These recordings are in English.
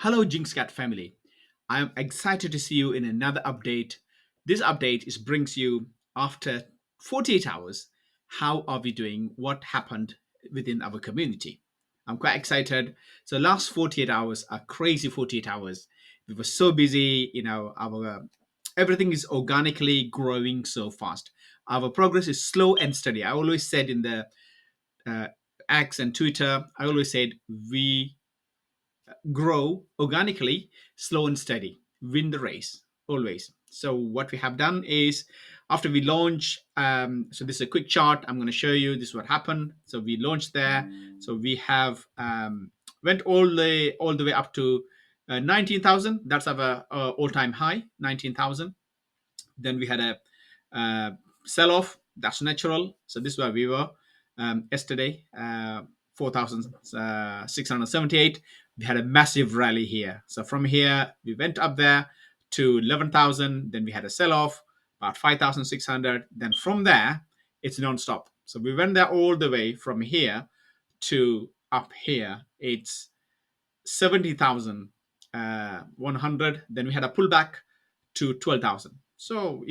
Hello, JINXCAT family. I am excited to see you in another update. This update brings you after 48 hours. How are we doing? What happened within our community? I'm quite excited. So, last 48 hours are crazy 48 hours. We were so busy, our everything is organically growing so fast. Our progress is slow and steady. I always said in the uh, X and Twitter, I always said we grow organically, slow and steady, win the race always. So what we have done is after we launch, so this is a quick chart. I'm going to show you this is what happened. So we launched there. So we have went all the way up to 19,000. That's our all-time high, 19,000. Then we had a sell off. That's natural. So this is where we were yesterday, 4,678. We had a massive rally here. So from here, we went up there to 11,000. Then we had a sell off, about 5,600. Then from there, it's non-stop. So we went there all the way from here to up here. It's 70,100. Then we had a pullback to 12,000. So,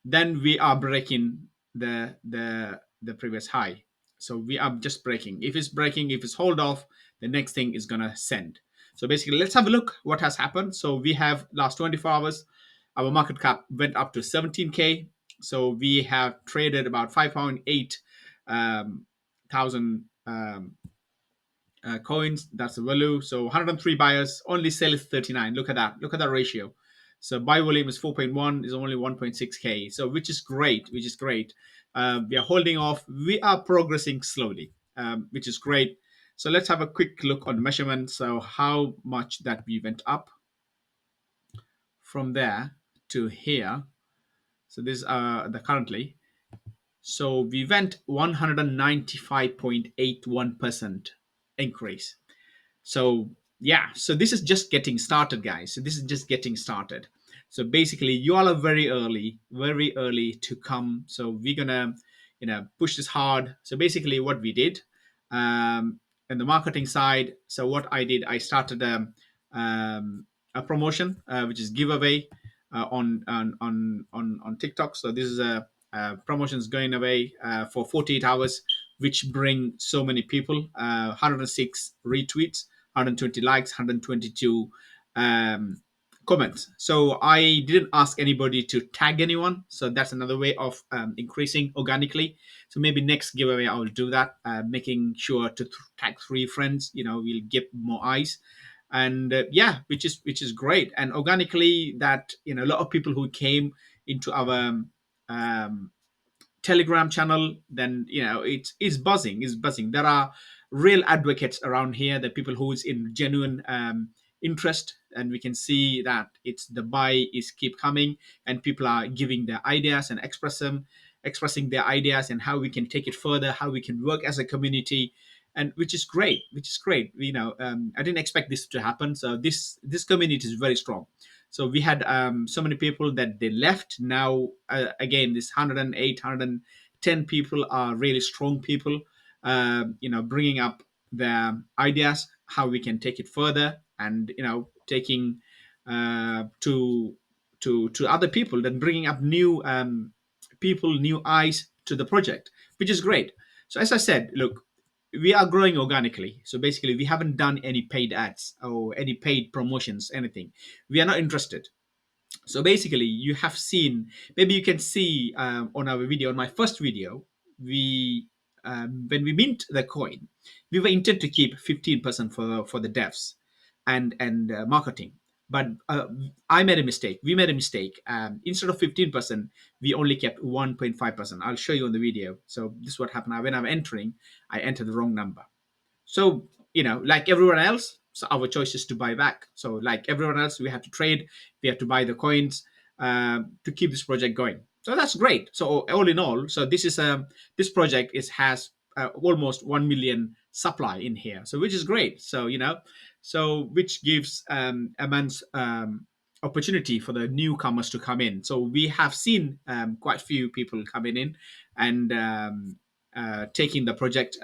then we are breaking the previous high. So we are just breaking. If it's breaking, if it's hold off, the next thing is gonna send. So basically, let's have a look what has happened. So we have last 24 hours, our market cap went up to 17K. So we have traded about 5.8 thousand coins. That's the value. So 103 buyers, only sell is 39. Look at that. Look at that ratio. So buy volume is 4.1, is only 1.6K. So which is great, which is great. We are holding off. We are progressing slowly, which is great. So let's have a quick look on measurement. So how much that we went up from there to here. So this is the currently. So we went 195.81% increase. So yeah, so this is just getting started, guys. So this is just getting started. So basically, you all are very early to come. So we're gonna, push this hard. So basically, what we did, in the marketing side. So what I did, I started a promotion, which is giveaway on TikTok. So this is a promotions going away for 48 hours, which bring so many people, 106 retweets, 120 likes, 122 comments. So I didn't ask anybody to tag anyone. So that's another way of increasing organically. So maybe next giveaway I will do that, making sure to tag 3 friends. We'll get more eyes, and yeah, which is great. And organically, that a lot of people who came into our um, Telegram channel, then it's buzzing. It's buzzing. There are real advocates around here, the people who is in genuine interest, and we can see that it's the buy is keep coming, and people are giving their ideas and expressing their ideas and how we can take it further, how we can work as a community, and which is great. Which is great. I didn't expect this to happen. So this community is very strong. So we had so many people that they left. Now again, this 108, 110 people are really strong people. Bringing up their ideas, how we can take it further, and taking to other people, then bringing up new people, new eyes to the project, which is great. So as I said, look, we are growing organically. So basically, we haven't done any paid ads or any paid promotions, anything. We are not interested. So basically, you have seen, maybe you can see on our video, on my first video, we when we mint the coin, we were intent to keep 15% for the devs and marketing. But I made a mistake. We made a mistake. Instead of 15%, we only kept 1.5%. I'll show you on the video. So this is what happened. When I'm entering, I entered the wrong number. So, like everyone else, so our choice is to buy back. So, like everyone else, we have to trade, we have to buy the coins to keep this project going. So that's great. So all in all, so this project has almost 1 million supply in here. So which is great. So so which gives immense opportunity for the newcomers to come in. So we have seen quite few people coming in and taking the project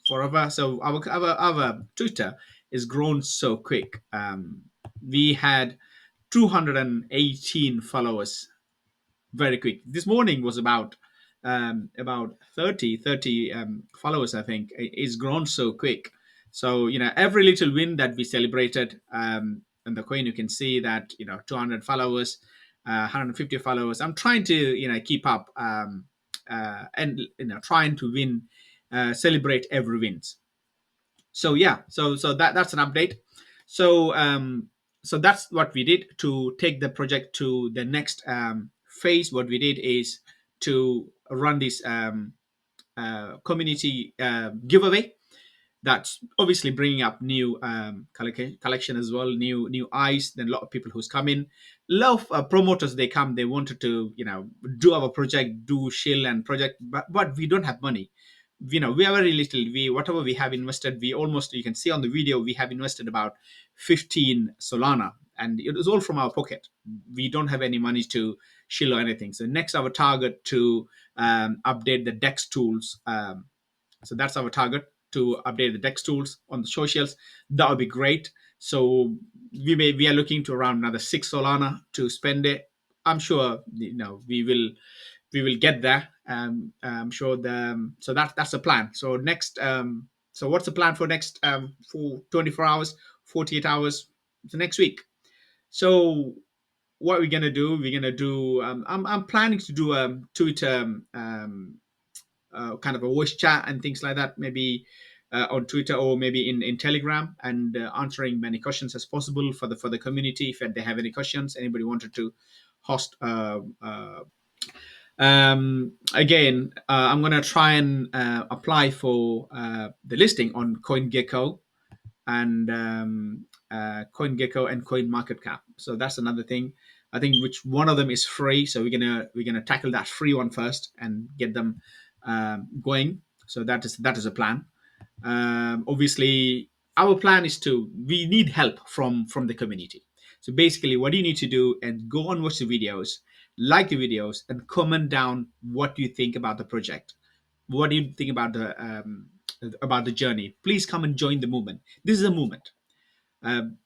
forever. So our Twitter is grown so quick. We had 218 followers very quick. This morning was about 30 followers, I think. It's grown so quick. So every little win that we celebrated, and the coin, you can see that 200 followers, 150 followers. I'm trying to keep up, and trying to win, celebrate every wins. So yeah, so that's an update. So that's what we did to take the project to the next phase. What we did is to run this community giveaway. That's obviously bringing up new collection as well, new eyes. Then a lot of people who's come in, a lot of promoters, they come, they wanted to do our project, do shill and project, but we don't have money. We are very little. We Whatever we have invested, we almost, you can see on the video, we have invested about 15 solana, and it was all from our pocket. We don't have any money to shill or anything. So next, our target to update the dex tools. So that's our target, to update the dex tools on the socials. That would be great. So we are looking to around another 6 solana to spend it. I'm sure we will get there. I'm sure so that's the plan. So next, so what's the plan for next, for 24 hours, 48 hours, the next week? So what we're gonna do? We're gonna do. I'm planning to do a Twitter, kind of a voice chat and things like that, maybe on Twitter, or maybe in Telegram, and answering many questions as possible for the community. If they have any questions, anybody wanted to host. Again, I'm gonna try and apply for the listing on CoinGecko and CoinGecko and CoinMarketCap. So that's another thing. I think which one of them is free. So we're gonna tackle that free one first and get them going. So that is a plan. Obviously, our plan is to, we need help from the community. So basically, what you need to do, and go and watch the videos, like the videos, and comment down what you think about the project. What do you think about the journey? Please come and join the movement. This is a movement.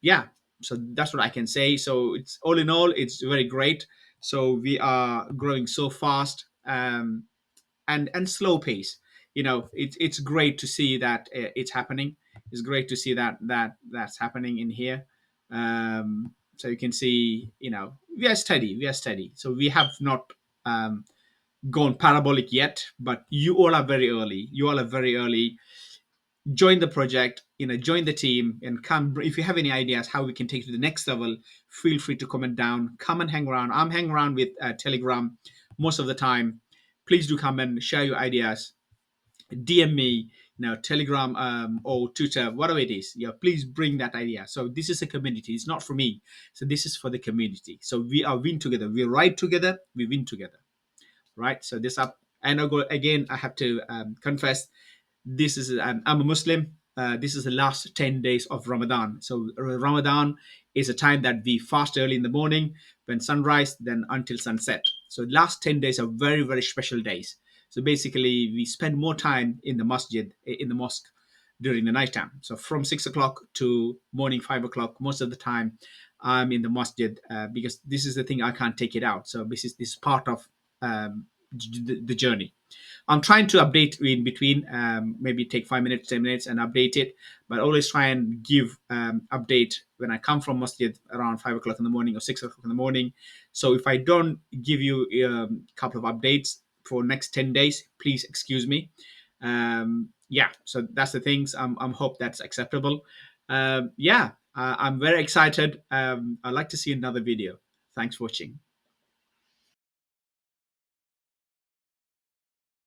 Yeah, so that's what I can say. So it's, all in all, it's very great. So we are growing so fast, and slow pace. It's great to see that it's happening. It's great to see that's happening in here. So you can see, we are steady. We are steady. So we have not gone parabolic yet, but you all are very early. You all are very early. Join the project, join the team, and come. If you have any ideas how we can take it to the next level, feel free to comment down. Come and hang around. I'm hanging around with Telegram most of the time. Please do come and share your ideas. DM me, Telegram, or Twitter, whatever it is. Yeah, please bring that idea. So this is a community. It's not for me. So this is for the community. So we are win together. We ride together. We win together. Right. So this up. And I'll go again. I have to confess, this is, I'm a Muslim. This is the last 10 days of Ramadan. So Ramadan is a time that we fast early in the morning, when sunrise, then until sunset. So last 10 days are very, very special days. So basically, we spend more time in the masjid, in the mosque, during the night time. So from 6 o'clock to morning 5 o'clock, most of the time I'm in the masjid, because this is the thing, I can't take it out. So this is part of the journey. I'm trying to update in between, maybe take 5 minutes, 10 minutes, and update it. But always try and give update when I come from masjid around 5 o'clock in the morning or 6 o'clock in the morning. So if I don't give you a couple of updates for next 10 days, please excuse me. Yeah, so that's the things. I'm hope that's acceptable. Yeah, I'm very excited. I'd like to see another video. Thanks for watching.